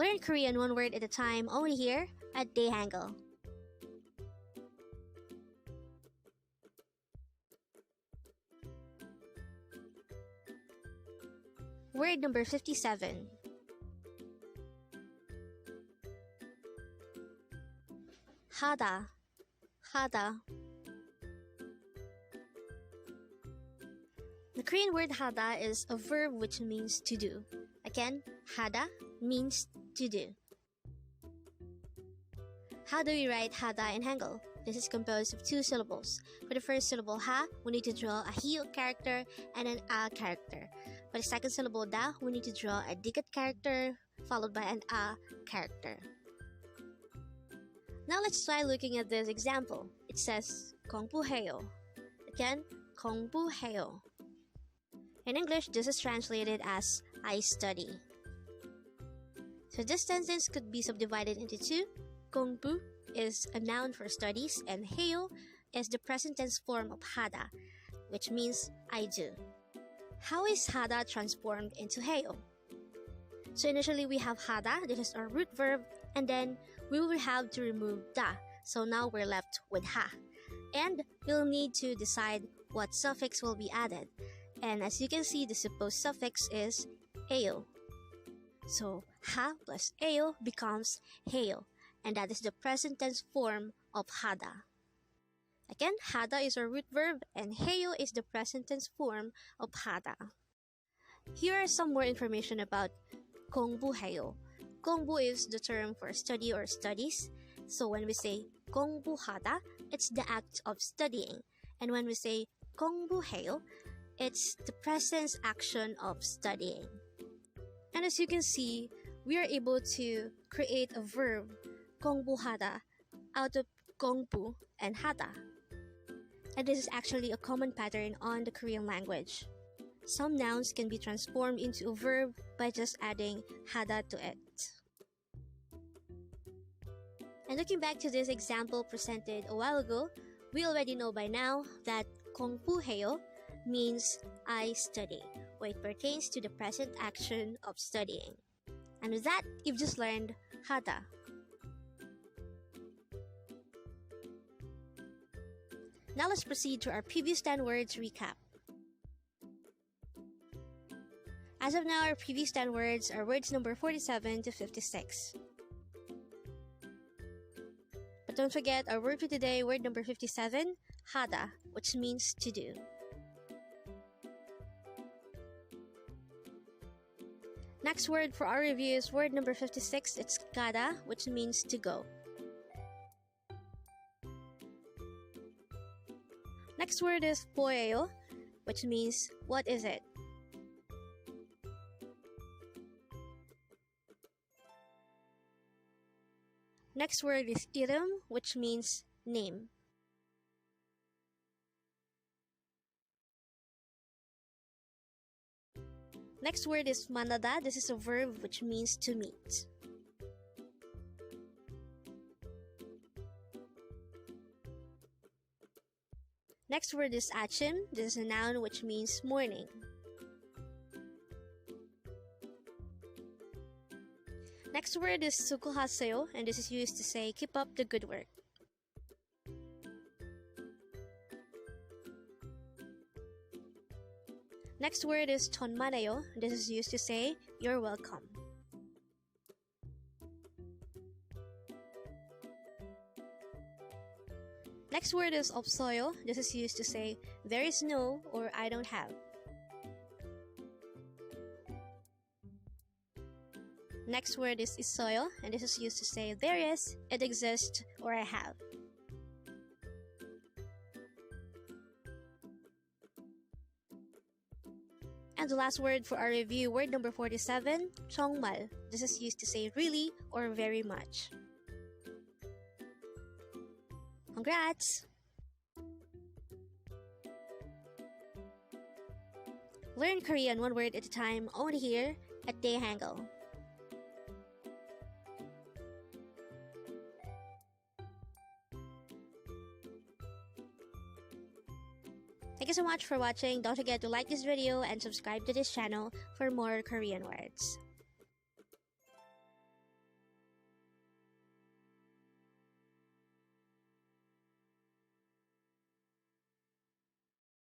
Learn Korean one word at a time only here at Dae-Hangul. Word number 57. Hada. Hada. The Korean word hada is a verb which means to do. Again, hada means to do. How do we write hada in Hangul? This is composed of two syllables. For the first syllable ha, we need to draw a hi character and an a character. For the second syllable da, we need to draw a dikat character followed by an a character. Now let's try looking at this example. It says 공부해요. Again, 공부해요. In English, this is translated as I study. So this sentence could be subdivided into two. 공부 is a noun for studies and 해요 is the present tense form of hada, which means I do. How is hada transformed into 해요? So initially we have hada, this is our root verb, and then we will have to remove da. So now we're left with ha. And we'll need to decide what suffix will be added. And as you can see, the supposed suffix is eyo. So ha plus eyo becomes heyo, and that is the present tense form of hada. Again, hada is our root verb and heyo is the present tense form of hada. Here are some more information about 공부해요. 공부 is the term for study or studies. So when we say 공부하다, it's the act of studying. And when we say 공부해요, it's the present action of studying. And as you can see, we are able to create a verb, 공부하다, out of 공부 and 하다. And this is actually a common pattern on the Korean language. Some nouns can be transformed into a verb by just adding hada to it. And looking back to this example presented a while ago, we already know by now that 공부해요 means I study, where it pertains to the present action of studying. And with that, you've just learned hada. Now let's proceed to our previous 10 words recap. As of now, our previous 10 words are words number 47 to 56. But don't forget our word for today, word number 57, hada, which means to do. Next word for our review is word number 56, it's gada, which means to go. Next word is 보여요, which means what is it? Next word is 이름, which means name. Next word is 만나다. This is a verb which means to meet. Next word is 아침. This is a noun which means morning. Next word is 수고하세요, and this is used to say keep up the good work. Next word is 천만에요. This is used to say you're welcome. Next word is 없어요. This is used to say there is no or I don't have. Next word is 있어요, and this is used to say there is, it exists, or I have. And the last word for our review, word number 47, 정말. This is used to say really or very much. Congrats! Learn Korean one word at a time only here at Dae-Hangul. Thank you so much for watching. Don't forget to like this video and subscribe to this channel for more Korean words.